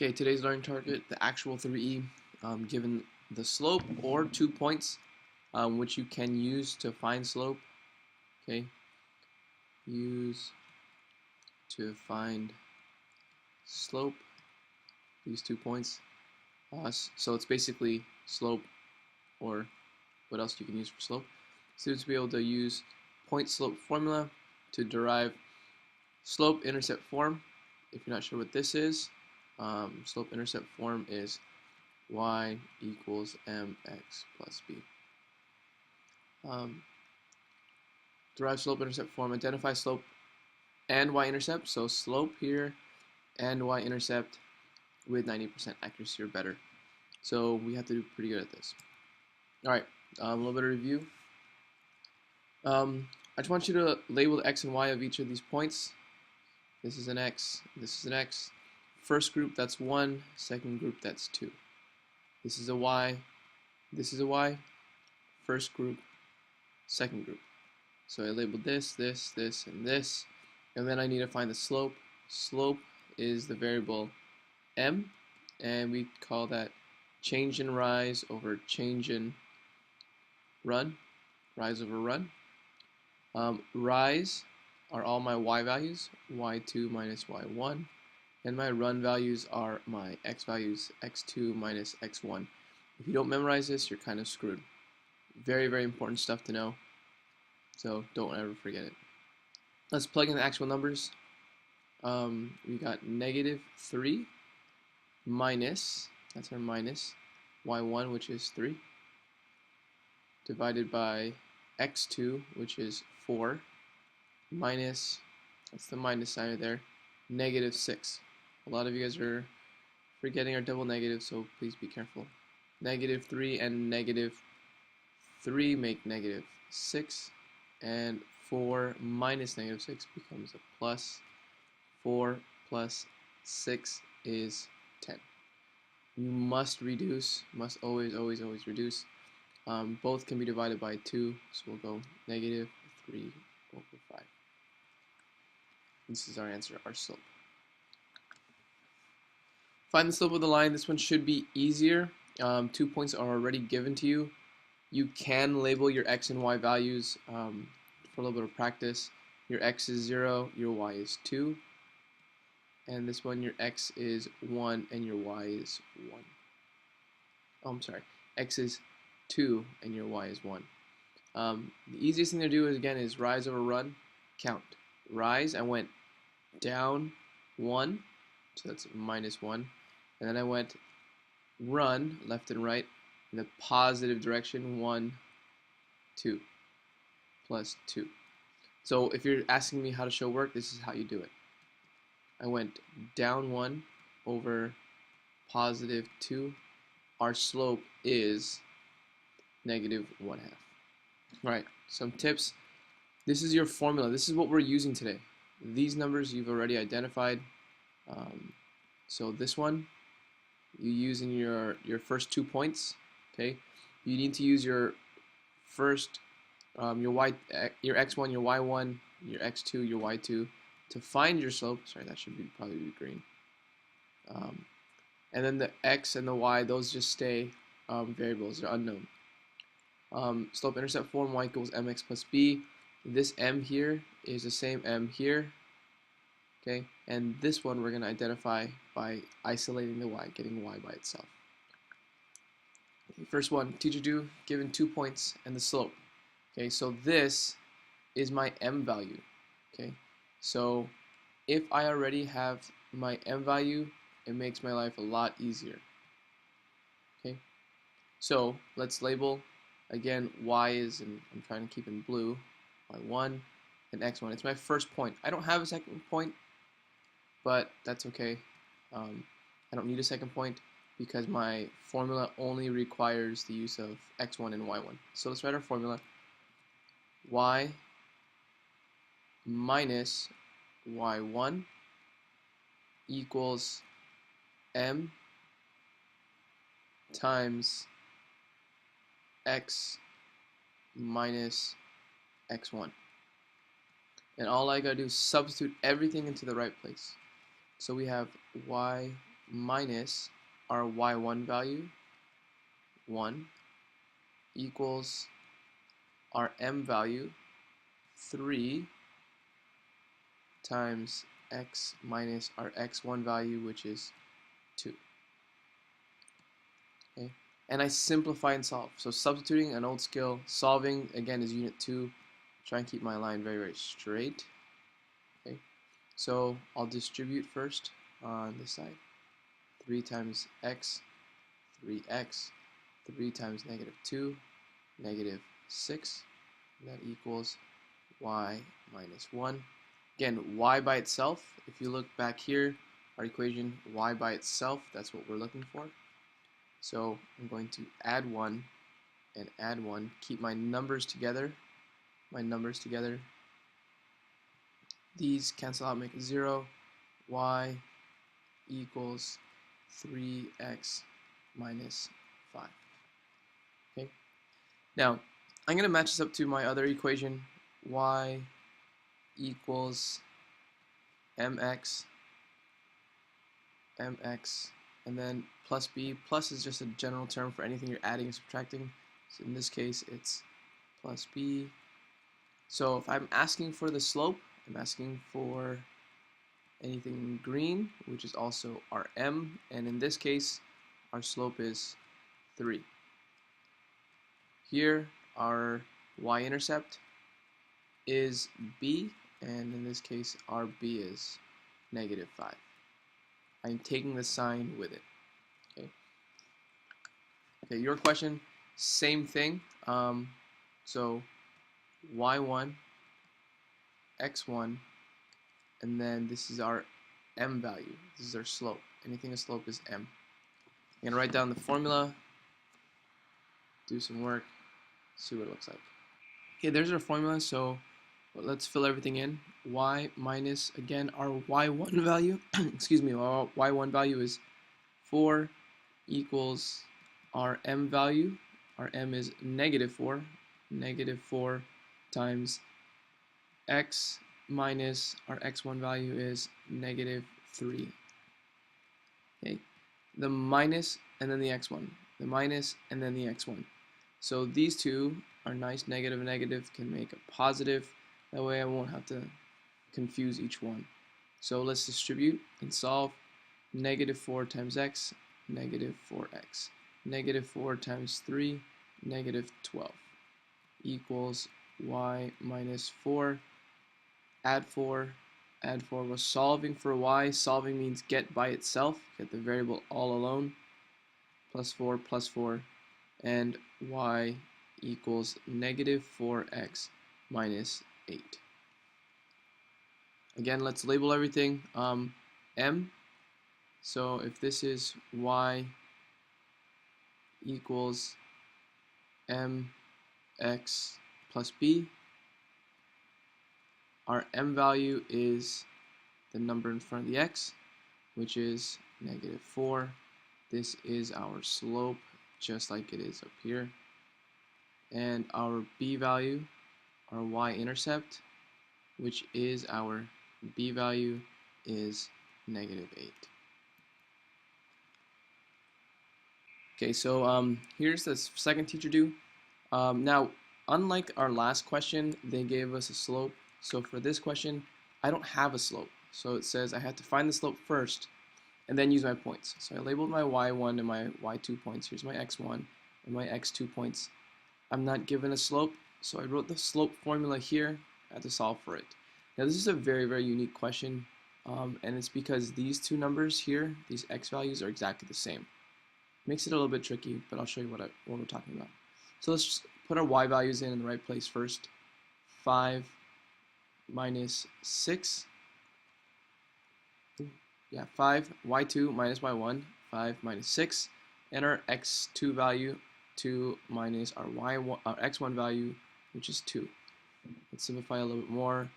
Okay, today's learning target, the actual 3e, given the slope or 2 points, which you can use to find slope. Okay, use to find slope, these 2 points. So it's basically slope, or what else you can use for slope. Students will be able to use point slope formula to derive slope intercept form. If you're not sure what this is, slope intercept form is y equals mx plus b. Derive slope intercept form, identify slope and y-intercept, so slope here and y-intercept with 90% accuracy or better. So we have to do pretty good at this. Alright, a little bit of review. I just want you to label the x and y of each of these points. This is an x, this is an x. First group, that's 1. Second group, that's 2. This is a y, this is a y. First group, second group. So I labeled this, this, this, and this. And then I need to find the slope. Slope is the variable m, and we call that change in rise over change in run, rise over run. Rise are all my y values, y2 minus y1, and my run values are my x values, x2 minus x1. If you don't memorize this, you're kind of screwed. Very, very important stuff to know, so don't ever forget it. Let's plug in the actual numbers. We got -3 minus, that's our minus, y1, which is 3, divided by x2, which is 4, minus, that's the minus sign there, -6. A lot of you guys are forgetting our double negative, so please be careful. -3 and -3 make -6, and 4 minus -6 becomes a plus. 4 plus 6 is 10. You must reduce, must always, always, always reduce. Both can be divided by 2, so we'll go -3 over 5. This is our answer, our slope. Find the slope of the line. This one should be easier. 2 points are already given to you. You can label your x and y values for a little bit of practice. Your x is 0, your y is 2. And this one, your x is 1 and your y is 1. Oh, I'm sorry. X is 2 and your y is 1. The easiest thing to do is rise over run, count. Rise, I went down 1, so that's -1. And then I went run, left and right, in the positive direction, 1, 2, plus 2. So if you're asking me how to show work, this is how you do it. I went down 1 over positive 2. Our slope is -1/2. Alright, some tips. This is your formula. This is what we're using today. These numbers you've already identified. So this one you use in your first 2 points. Okay, you need to use your first your x1, your y1, your x2, your y2 to find your slope. Sorry, that should probably be green. And then the x and the y, those just stay variables, they're unknown. Slope intercept form, y equals mx plus b. This m here is the same m here. Okay, and this one we're going to identify by isolating the y, getting y by itself. Okay, first one, teacher do, given 2 points and the slope. Okay, so this is my m value. Okay, so if I already have my m value, it makes my life a lot easier. Okay, so let's label, again, y is, and I'm trying to keep in blue, y1 and x1. It's my first point. I don't have a second point, but that's okay. I don't need a second point because my formula only requires the use of x1 and y1. So let's write our formula. Y minus y1 equals m times x minus x1. And all I gotta do is substitute everything into the right place. So we have y minus our y1 value, 1, equals our m value, 3, times x minus our x1 value, which is 2. Okay? And I simplify and solve. So substituting, an old skill. Solving, again, is unit 2. Try and keep my line very, very straight. Okay? So I'll distribute first on this side. 3 times x, 3x, 3 times negative 2, negative 6. And that equals y minus 1. Again, y by itself, if you look back here, our equation, y by itself, that's what we're looking for. So I'm going to add 1 and add 1, keep my numbers together, These cancel out, make it 0. Y equals 3x minus 5. Okay. Now, I'm going to match this up to my other equation, y equals mx, and then plus b. Plus is just a general term for anything you're adding and subtracting. So in this case, it's plus b. So if I'm asking for the slope, I'm asking for anything in green, which is also our m, and in this case, our slope is 3. Here, our y-intercept is b, and in this case, our b is negative 5. I'm taking the sign with it. Okay, your question, same thing. So y1, x1, and then this is our m value. This is our slope. Anything a slope is m. I'm going to write down the formula, do some work, see what it looks like. Okay, there's our formula, so let's fill everything in. Y minus, again, our y1 value, excuse me, our y1 value is 4 equals our m value. Our m is negative 4. Negative 4 times x minus our x1 value is negative 3. Okay, the minus and then the x1. The minus and then the x1. So these two are nice. Negative and negative can make a positive. That way I won't have to confuse each one. So let's distribute and solve. Negative 4 times x, negative 4x. Negative 4 times 3, negative 12. Equals y minus 4. Add 4. Add 4. We're solving for y. Solving means get by itself. Get the variable all alone. Plus 4, plus 4. And y equals negative 4x minus 8. Again, let's label everything. M. So if this is y equals mx plus b, our m value is the number in front of the x, which is negative 4. This is our slope, just like it is up here. And our b value, our y-intercept, which is our b value, is negative 8. Okay, so here's the second teacher do. Now, unlike our last question, they gave us a slope. So for this question, I don't have a slope. So it says I have to find the slope first and then use my points. So I labeled my y1 and my y2 points. Here's my x1 and my x2 points. I'm not given a slope, so I wrote the slope formula here. I had to solve for it. Now this is a very, very unique question, and it's because these two numbers here, these x values, are exactly the same. Makes it a little bit tricky, but I'll show you what we're talking about. So let's just put our y values in the right place first. 5 minus 6. Yeah, 5, y2 minus y1, 5 minus 6. And our x2 value, 2 minus our x1 value, which is 2. Let's simplify a little bit more.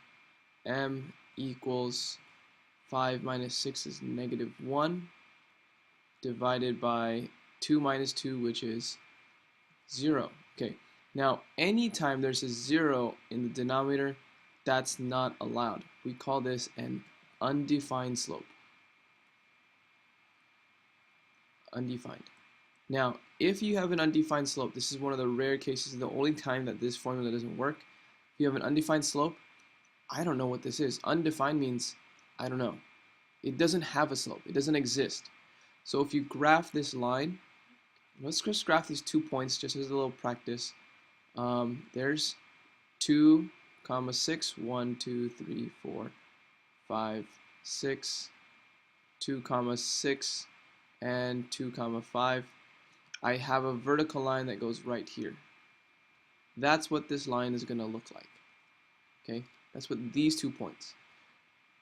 M equals 5 minus 6 is negative 1, divided by 2 minus 2, which is 0. Okay, now anytime there's a 0 in the denominator, that's not allowed. We call this an undefined slope. undefined. Now, if you have an undefined slope, this is one of the rare cases, the only time that this formula doesn't work. If you have an undefined slope, I don't know what this is. Undefined means I don't know. It doesn't have a slope. It doesn't exist. So if you graph this line, let's just graph these 2 points just as a little practice. There's 2, 6, 1, 2, 3, 4, 5, 6, 2, 6, and 2, 5. I have a vertical line that goes right here. That's what this line is going to look like. Okay, that's what these 2 points.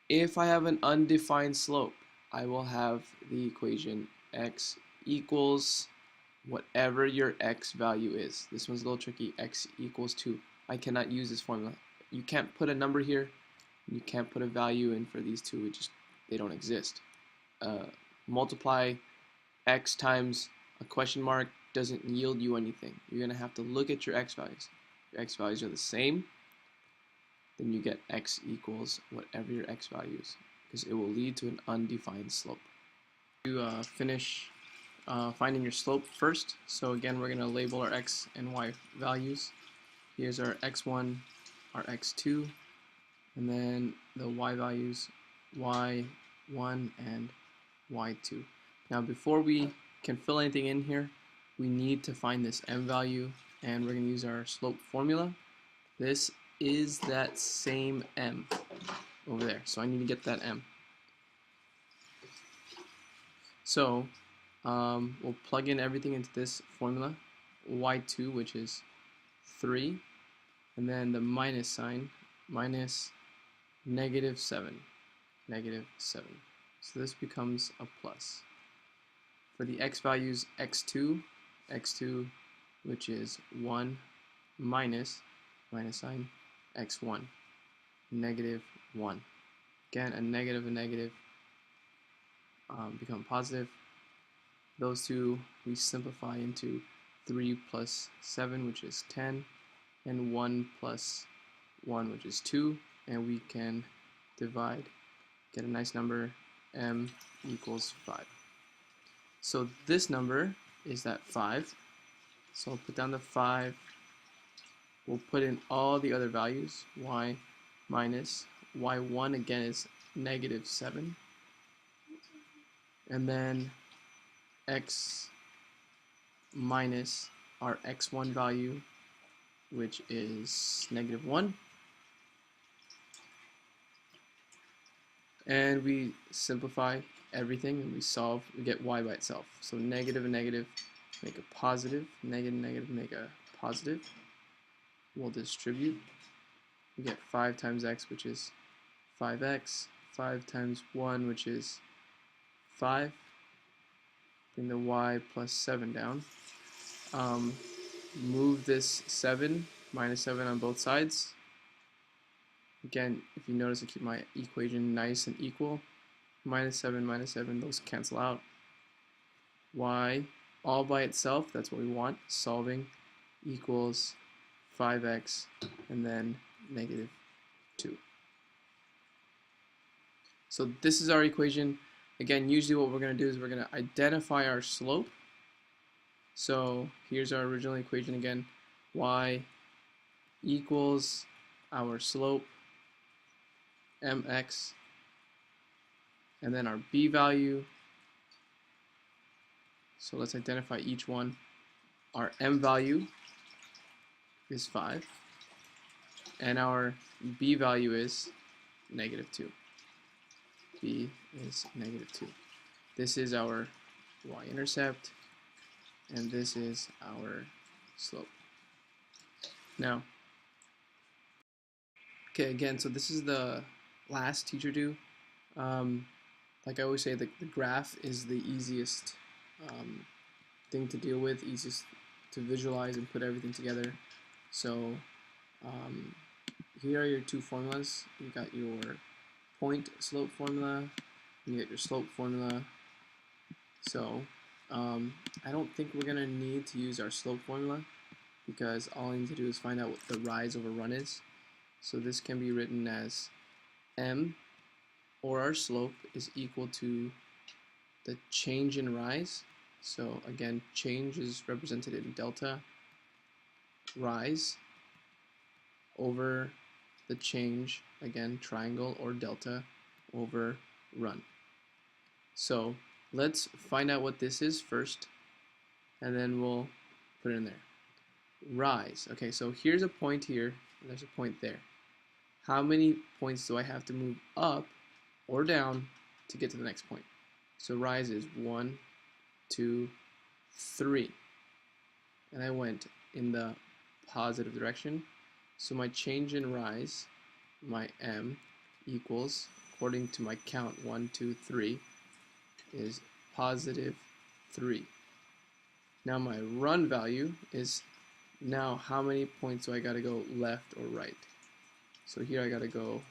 If I have an undefined slope, I will have the equation x equals whatever your x value is. This one's a little tricky. X equals 2. I cannot use this formula. You can't put a number here. You can't put a value in for these two. They don't exist. Multiply x times a question mark doesn't yield you anything. You're going to have to look at your x values. If your x values are the same, then you get x equals whatever your x value is, because it will lead to an undefined slope. To finish finding your slope first, so again we're going to label our x and y values. Here's our x1, our x2, and then the y values y1 and y2. Now before we can fill anything in here, we need to find this m value, and we're going to use our slope formula. This is that same m over there, so I need to get that m. So we'll plug in everything into this formula, y2, which is 3, and then the minus sign, minus -7, -7. So this becomes a plus. For the x values, x2, which is 1, minus sign, x1, -1. Again, a negative become positive. Those two we simplify into 3 plus 7, which is 10, and 1 plus 1, which is 2, and we can divide, get a nice number, m equals 5. So this number is that 5. So I'll put down the 5. We'll put in all the other values. Y minus, y1 again is -7. And then x minus our x1 value, which is -1. And we simplify everything and we solve, we get y by itself. So negative and negative make a positive, negative and negative make a positive. We'll distribute. We get 5 times x, which is 5x, 5 times 1, which is 5. Bring the y plus 7 down. Move this 7, -7 on both sides. Again, if you notice, I keep my equation nice and equal. -7, those cancel out. Y all by itself, that's what we want, solving, equals 5x and then -2. So this is our equation. Again, usually what we're going to do is we're going to identify our slope. So here's our original equation again. Y equals our slope, mx, and then our b value. So let's identify each one. Our m value is 5, and our b value is -2. B is -2. This is our y-intercept, and this is our slope. Now, okay, again, so this is the last teacher do. Like I always say, the graph is the easiest thing to deal with, easiest to visualize and put everything together. So here are your two formulas. You got your point slope formula, and you got your slope formula. So I don't think we're going to need to use our slope formula, because all I need to do is find out what the rise over run is. So this can be written as m, or our slope, is equal to the change in rise So again, change is represented in delta rise over the change, again, triangle or delta over run. So let's find out what this is first, and then we'll put it in there. Rise. Okay, so here's a point here, and there's a point there. How many points do I have to move up or down to get to the next point? So rise is 1, 2, 3. And I went in the positive direction. So my change in rise, my m, equals, according to my count, 1, 2, 3, is positive 3. Now my run value is now how many points do I got to go left or right? So here I got to go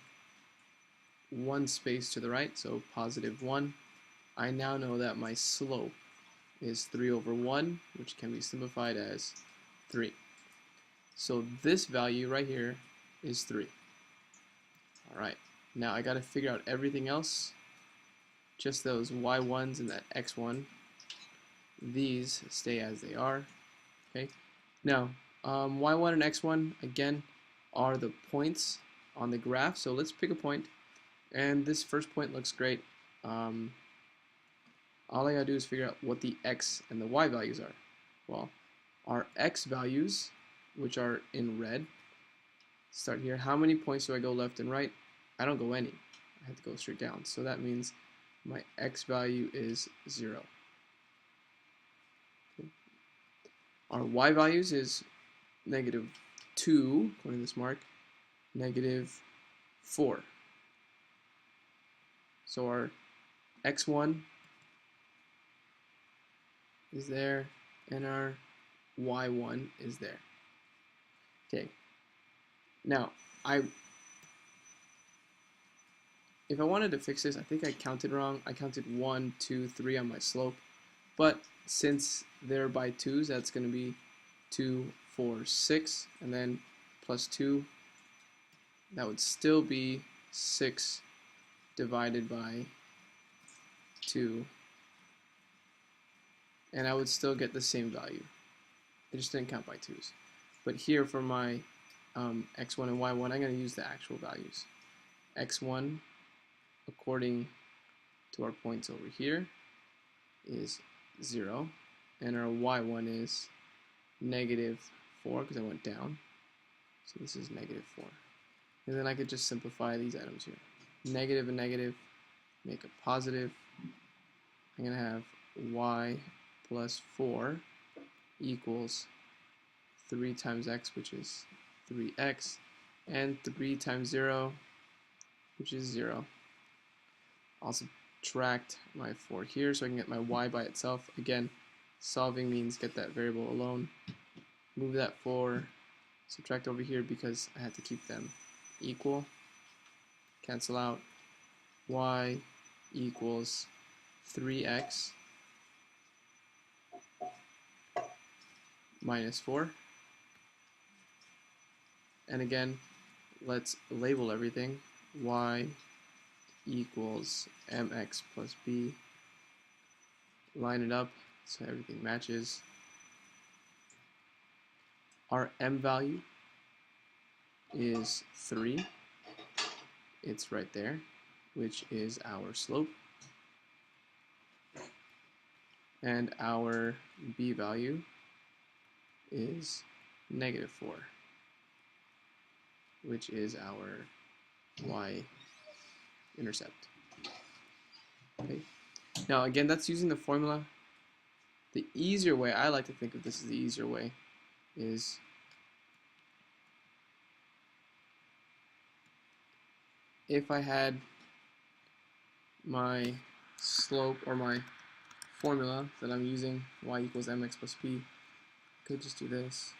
1 space to the right, so positive 1. I now know that my slope is 3 over 1, which can be simplified as 3. So this value right here is 3. Alright, now I got to figure out everything else, just those y1s and that x1. These stay as they are. Okay. Now, y1 and x1, again, are the points on the graph. So let's pick a point. And this first point looks great. All I gotta do is figure out what the x and the y values are. Well, our x values, which are in red, start here. How many points do I go left and right? I don't go any. I have to go straight down. So that means my x value is 0. Okay. Our y values is negative 2, according to this mark, negative 4. So our x1 is there, and our y1 is there. Okay. Now, if I wanted to fix this, I think I counted wrong. I counted 1, 2, 3 on my slope, but since they're by 2s, that's going to be 2, 4, 6, and then plus 2. That would still be 6 divided by 2, and I would still get the same value. It just didn't count by 2s. But here for my x1 and y1, I'm going to use the actual values. x1, according to our points over here, is 0, and our y1 is negative 4 because I went down. So this is negative 4. And then I could just simplify these items here. Negative and negative make a positive. I'm going to have y plus 4 equals 3 times x, which is 3x, and 3 times 0, which is 0. I'll subtract my 4 here so I can get my y by itself. Again, solving means get that variable alone. Move that 4, subtract over here because I had to keep them equal. Cancel out. Y equals 3x minus 4. And again, let's label everything. Y equals mx plus b. Line it up so everything matches. Our m value is 3. It's right there, which is our slope. And our b value is negative 4, which is our y-intercept. Okay. Now again, that's using the formula. The easier way, I like to think of this as the easier way, is if I had my slope or my formula that I'm using, y equals mx plus b, I could just do this.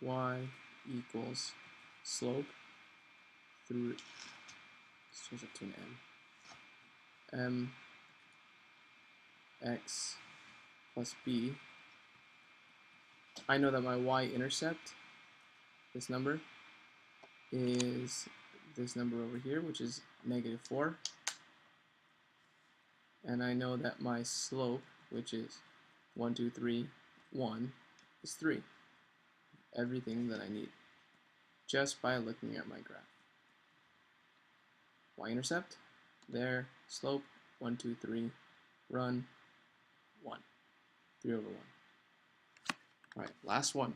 Y equals slope through, let's change it to an m, x plus b. I know that my y-intercept, this number, is this number over here, which is negative 4. And I know that my slope, which is 1, 2, 3, 1 is 3. Everything that I need just by looking at my graph. Y-intercept, there, slope, 1, 2, 3, run, 1, 3 over 1. All right, last one.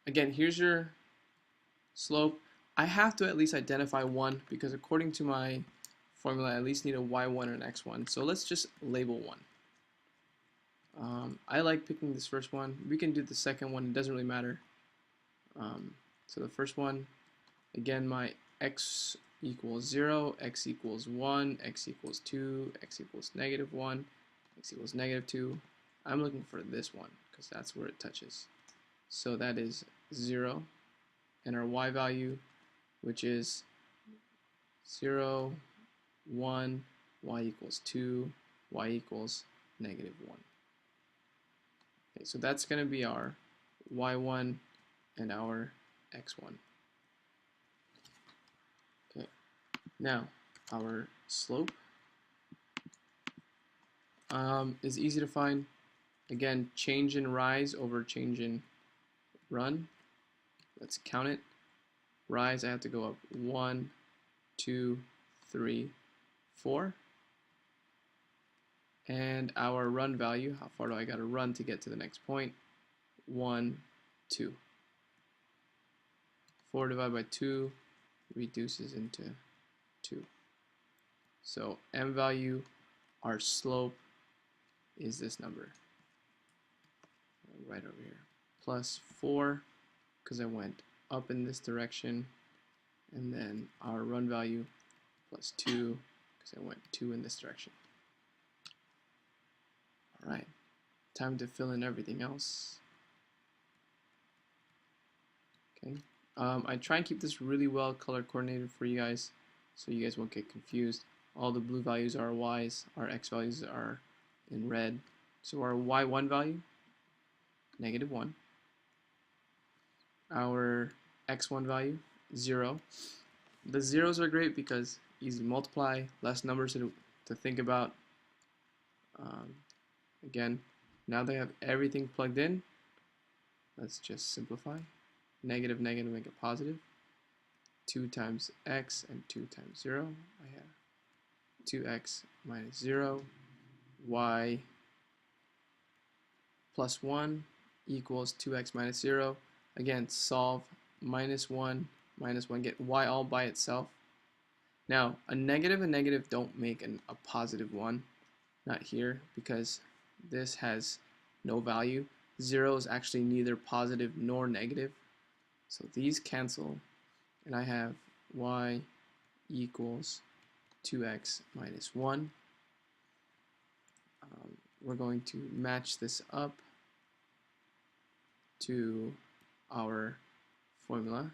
Again, here's your slope. I have to at least identify 1 because according to my formula, I at least need a y1 and an x1. So let's just label 1. I like picking this first one. We can do the second one. It doesn't really matter. So the first one, again, my x equals 0, x equals 1, x equals 2, x equals negative 1, x equals negative 2. I'm looking for this one because that's where it touches. So that is 0. And our y value, which is 0, 1, y equals 2, y equals negative 1. Okay, so that's going to be our y1 and our x1. Okay, now our slope is easy to find. Again, change in rise over change in run. Let's count it. Rise, I have to go up 1, 2, 3, 4. And our run value, how far do I got to run to get to the next point? 1, 2. 4 divided by 2 reduces into 2. So m value, our slope, is this number. Right over here. Plus 4, because I went up in this direction. And then our run value, plus 2, because I went 2 in this direction. Alright, time to fill in everything else. Okay, I try and keep this really well color coordinated for you guys so you guys won't get confused. All the blue values are y's, our x values are in red. So our y1 value, negative 1. Our x1 value, 0. The zeros are great because easy to multiply, less numbers to think about. Again, now that I have everything plugged in, let's just simplify. Negative, negative, make it positive. 2 times x and 2 times 0. I have 2x minus 0. Y plus 1 equals 2x minus 0. Again, solve minus 1, get y all by itself. Now, a negative and negative don't make a positive 1. Not here, because this has no value. 0 is actually neither positive nor negative. So these cancel, and I have y equals 2x minus 1. We're going to match this up to our formula,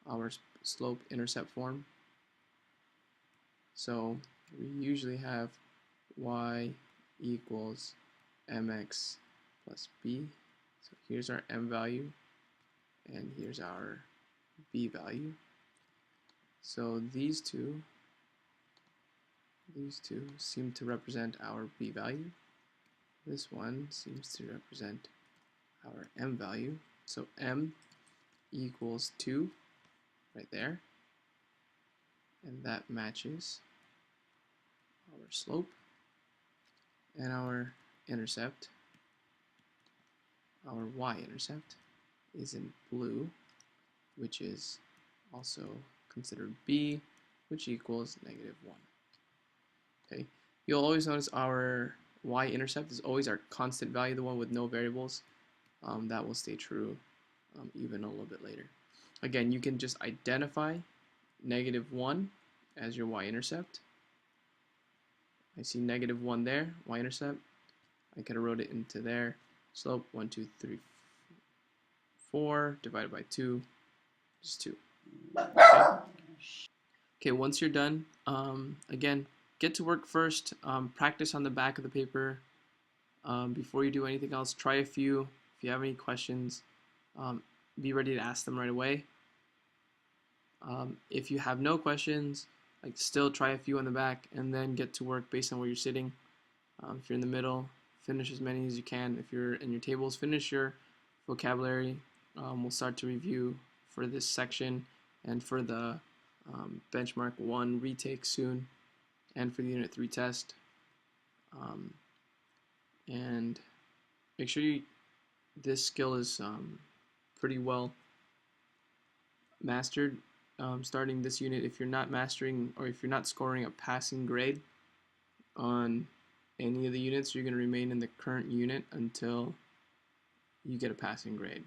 our slope-intercept form. So we usually have y equals mx plus b. So here's our m value, and here's our b value. So these two seem to represent our b value. This one seems to represent our m value. So m equals 2 right there, and that matches our slope. And our intercept, our y-intercept, is in blue, which is also considered b, which equals negative 1. Okay, you'll always notice our y-intercept is always our constant value, the one with no variables. That will stay true even a little bit later. Again, you can just identify negative 1 as your y-intercept. I see negative 1 there, y-intercept. I could have wrote it into there. Slope 1, 2, 3, 4 divided by 2 is 2. Okay, once you're done, again, get to work first. Practice on the back of the paper. Before you do anything else, try a few. If you have any questions, be ready to ask them right away. If you have no questions, like still try a few on the back and then get to work based on where you're sitting. If you're in the middle, finish as many as you can. If you're in your tables, finish your vocabulary. We'll start to review for this section and for the benchmark 1 retake soon, and for the Unit 3 test. And make sure this skill is pretty well mastered. Starting this unit, if you're not mastering or if you're not scoring a passing grade on any of the units, you're going to remain in the current unit until you get a passing grade.